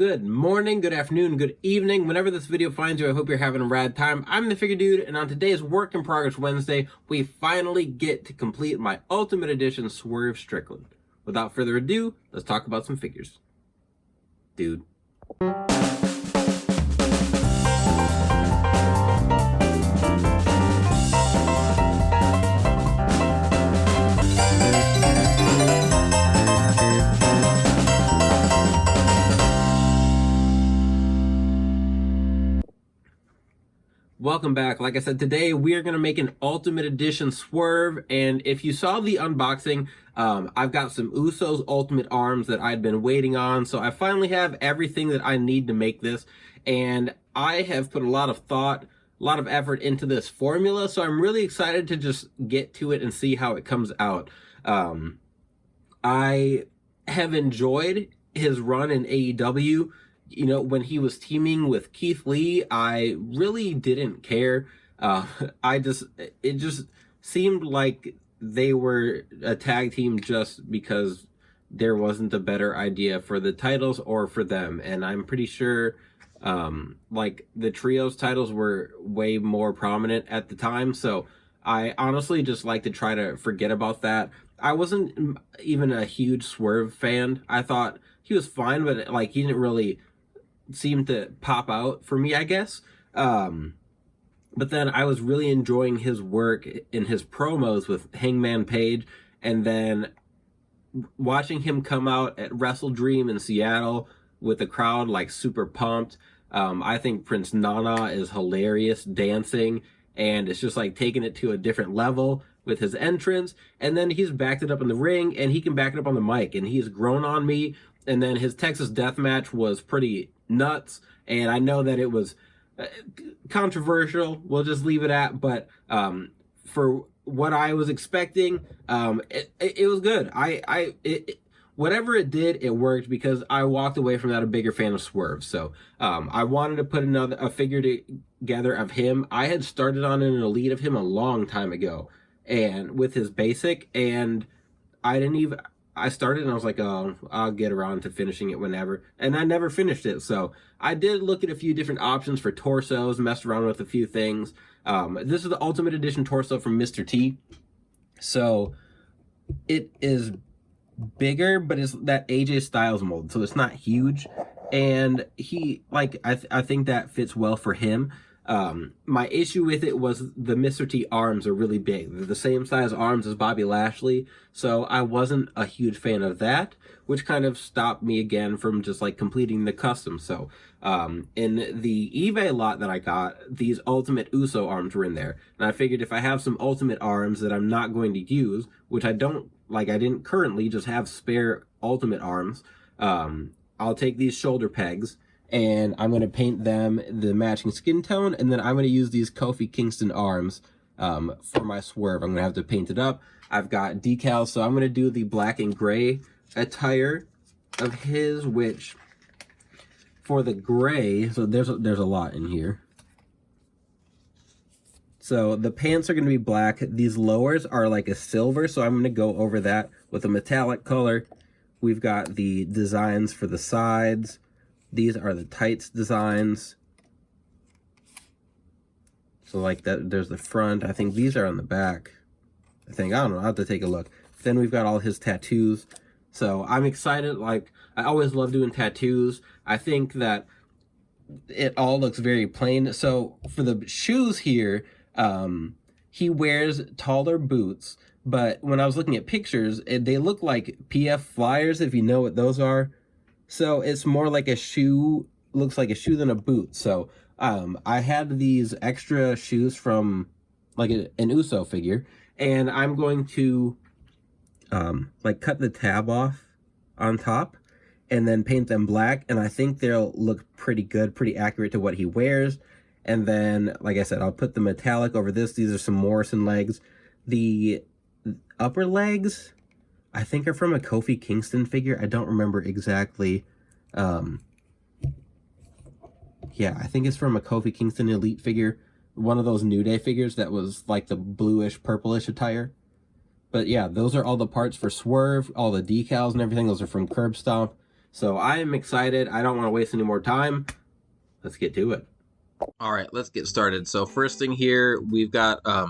Good morning, good afternoon, good evening. Whenever this video finds you, I hope you're having a rad time. I'm the Figure Dude, and on today's Work in Progress Wednesday, we finally get to complete my Ultimate Edition Swerve Strickland. Without further ado, let's talk about some figures. Dude. Welcome back. Like I said, today we are going to make an Ultimate Edition Swerve, and if you saw the unboxing, I've got some Usos Ultimate Arms that I'd been waiting on, so I finally have everything that I need to make this, and I have put a lot of thought, a lot of effort into this formula, so I'm really excited to just get to it and see how it comes out. I have enjoyed his run in AEW. You know, when he was teaming with Keith Lee, I really didn't care. It just seemed like they were a tag team just because there wasn't a better idea for the titles or for them. And I'm pretty sure, like, the trios titles were way more prominent at the time. So I honestly just like to try to forget about that. I wasn't even a huge Swerve fan. I thought he was fine, but, like, he didn't really seemed to pop out for me, I guess. But then I was really enjoying his work in his promos with Hangman Page, and then watching him come out at Wrestle Dream in Seattle with the crowd like super pumped. I think Prince Nana is hilarious dancing, and it's just like taking it to a different level with his entrance. And then he's backed it up in the ring, and he can back it up on the mic, and he's grown on me. And then his Texas Death Match was pretty nuts, and I know that it was controversial, we'll just leave it at, but for what I was expecting, it was good. Whatever it did, it worked, because I walked away from that a bigger fan of Swerve. So I wanted to put a figure together of him. I had started on an Elite of him a long time ago, and with his basic, and I started and I was like, oh, I'll get around to finishing it whenever. And I never finished it. So I did look at a few different options for torsos, messed around with a few things. This is the Ultimate Edition torso from Mr. T. So it is bigger, but it's that AJ Styles mold. So it's not huge. And I think that fits well for him. My issue with it was the Mr. T arms are really big. They're the same size arms as Bobby Lashley, so I wasn't a huge fan of that, which kind of stopped me again from just like completing the custom. So in the eBay lot that I got, these Ultimate Uso arms were in there, and I figured if I have some Ultimate arms that I'm not going to use, which I didn't currently just have spare Ultimate arms, I'll take these shoulder pegs, and I'm going to paint them the matching skin tone, and then I'm going to use these Kofi Kingston arms for my Swerve. I'm going to have to paint it up. I've got decals, so I'm going to do the black and gray attire of his, which for the gray, so there's a lot in here. So the pants are going to be black. These lowers are like a silver, so I'm going to go over that with a metallic color. We've got the designs for the sides. These are the tights designs. So like that, there's the front. I think these are on the back. I don't know, I'll have to take a look. Then we've got all his tattoos. So I'm excited. Like, I always love doing tattoos. I think that it all looks very plain. So for the shoes here, he wears taller boots, but when I was looking at pictures, they look like PF Flyers, if you know what those are. So it's more like a shoe, looks like a shoe than a boot. So I had these extra shoes from like an Uso figure, and I'm going to like cut the tab off on top and then paint them black, and I think they'll look pretty good, pretty accurate to what he wears. And then, like I said, I'll put the metallic over this. These are some Morrison legs. The upper legs, I think, are from a Kofi Kingston figure. I don't remember exactly. Yeah, I think it's from a Kofi Kingston Elite figure. One of those New Day figures that was like the bluish, purplish attire. But yeah, those are all the parts for Swerve, all the decals and everything. Those are from Curb Stomp. So I am excited. I don't want to waste any more time. Let's get to it. All right, let's get started. So first thing here, we've got a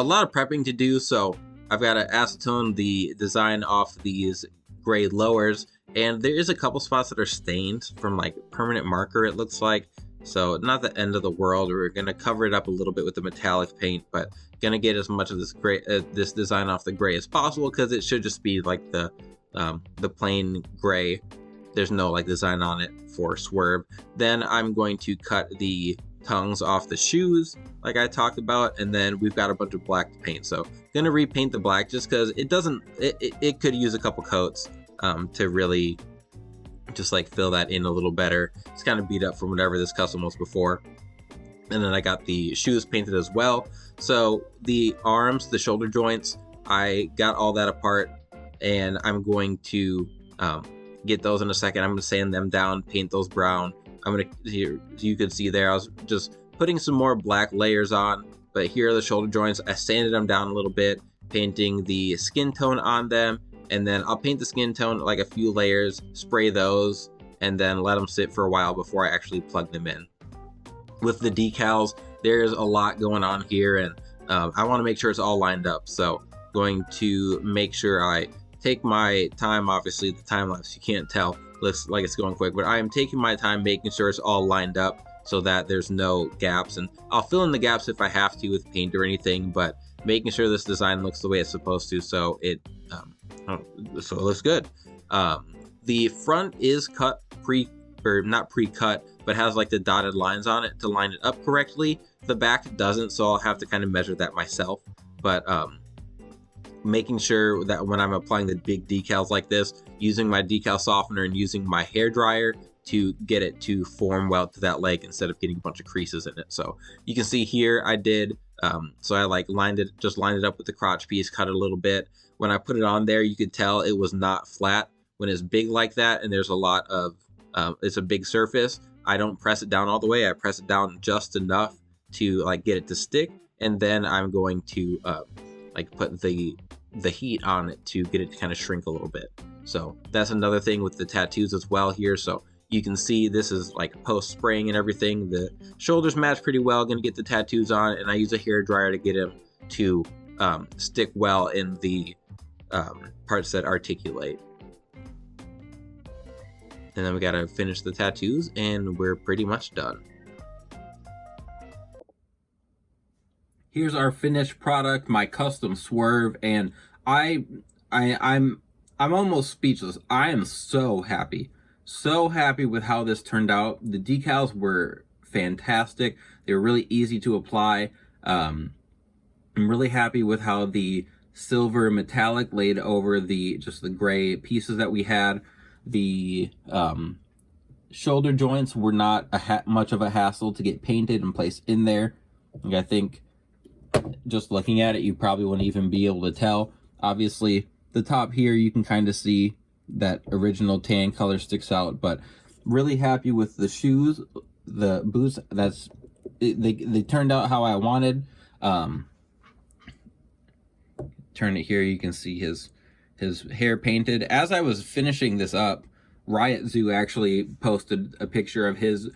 lot of prepping to do. So I've got to acetone the design off these gray lowers, and there is a couple spots that are stained from like permanent marker, it looks like. So not the end of the world. We're going to cover it up a little bit with the metallic paint, but going to get as much of this gray, this design off the gray as possible, because it should just be like the plain gray. There's no like design on it for Swerve. Then I'm going to cut the tongues off the shoes like I talked about, and then we've got a bunch of black to paint. So gonna repaint the black just because it could use a couple coats to really just like fill that in a little better. It's kind of beat up from whatever this custom was before. And then I got the shoes painted as well. So the arms, the shoulder joints, I got all that apart, and I'm going to get those in a second. I'm going to sand them down, paint those brown. I'm going to, here, you can see there, I was just putting some more black layers on, but here are the shoulder joints. I sanded them down a little bit, painting the skin tone on them, and then I'll paint the skin tone like a few layers, spray those, and then let them sit for a while before I actually plug them in. With the decals, there's a lot going on here, and I want to make sure it's all lined up. So going to make sure I take my time. Obviously the time lapse, you can't tell, looks like it's going quick, but I am taking my time making sure it's all lined up so that there's no gaps, and I'll fill in the gaps if I have to with paint or anything, but making sure this design looks the way it's supposed to, so it looks good. The front is cut not pre-cut, but has like the dotted lines on it to line it up correctly. The back doesn't, so I'll have to kind of measure that myself, but making sure that when I'm applying the big decals like this, using my decal softener and using my hair dryer to get it to form well to that leg instead of getting a bunch of creases in it. So you can see here I did, so I like lined it up with the crotch piece, cut it a little bit. When I put it on there, you could tell it was not flat. When it's big like that and there's a lot of, it's a big surface, I don't press it down all the way. I press it down just enough to like get it to stick, and then I'm going to like put the heat on it to get it to kind of shrink a little bit. So that's another thing with the tattoos as well here. So you can see this is like post spraying and everything. The shoulders match pretty well. Gonna get the tattoos on, and I use a hair dryer to get them to stick well in the parts that articulate. And then we gotta finish the tattoos, and we're pretty much done. Here's our finished product, my custom Swerve, and I'm almost speechless. I am so happy with how this turned out. The decals were fantastic. They were really easy to apply. I'm really happy with how the silver metallic laid over the gray pieces that we had. The shoulder joints were not much of a hassle to get painted and placed in there. I think just looking at it, you probably wouldn't even be able to tell. Obviously, the top here, you can kind of see that original tan color sticks out, but really happy with the shoes, the boots. They turned out how I wanted. Turn it here, you can see his hair painted. As I was finishing this up, Riot Zoo actually posted a picture of his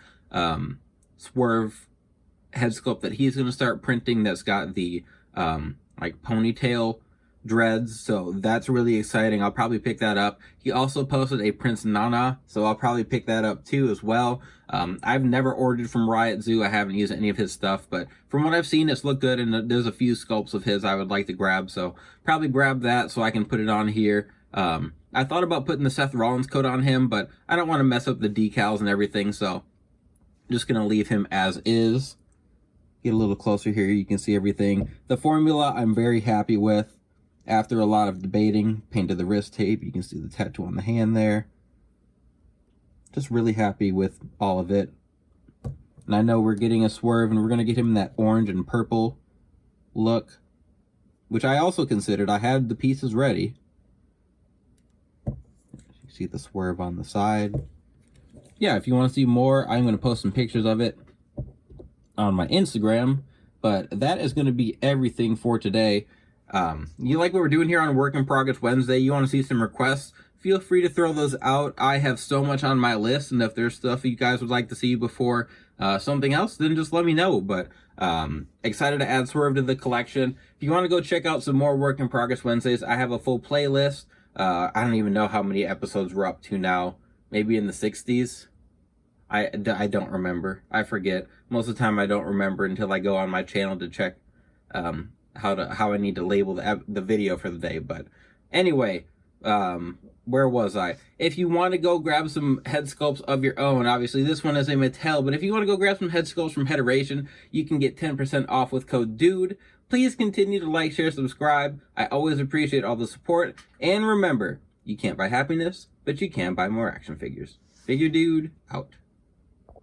Swerve head sculpt that he's going to start printing, that's got the like ponytail dreads, so that's really exciting. I'll probably pick that up. He also posted a Prince Nana, so I'll probably pick that up too as well. I've never ordered from Riot Zoo. I haven't used any of his stuff, but from what I've seen, it's looked good, and there's a few sculpts of his I would like to grab, so probably grab that so I can put it on here. I thought about putting the Seth Rollins coat on him, but I don't want to mess up the decals and everything, so I'm just going to leave him as is. Get a little closer here, you can see everything. The formula I'm very happy with. After a lot of debating, painted the wrist tape. You can see the tattoo on the hand there. Just really happy with all of it. And I know we're getting a Swerve, and we're going to get him that orange and purple look, which I also considered. I had the pieces ready. You see the Swerve on the side. Yeah, if you want to see more, I'm going to post some pictures of it on my Instagram. But that is going to be everything for today. You like what we're doing here on Work in Progress Wednesday, you want to see some requests, feel free to throw those out. I have so much on my list, and if there's stuff you guys would like to see before something else, then just let me know. But excited to add Swerve to the collection. If you want to go check out some more Work in Progress Wednesdays, I have a full playlist. I don't even know how many episodes we're up to now. Maybe in the 60s. I don't remember. I forget. Most of the time I don't remember until I go on my channel to check how I need to label the video for the day. But anyway, where was I? If you want to go grab some head sculpts of your own, obviously this one is a Mattel, but if you want to go grab some head sculpts from Headeration, you can get 10% off with code DUDE. Please continue to like, share, subscribe. I always appreciate all the support. And remember, you can't buy happiness, but you can buy more action figures. Figure Dude, out.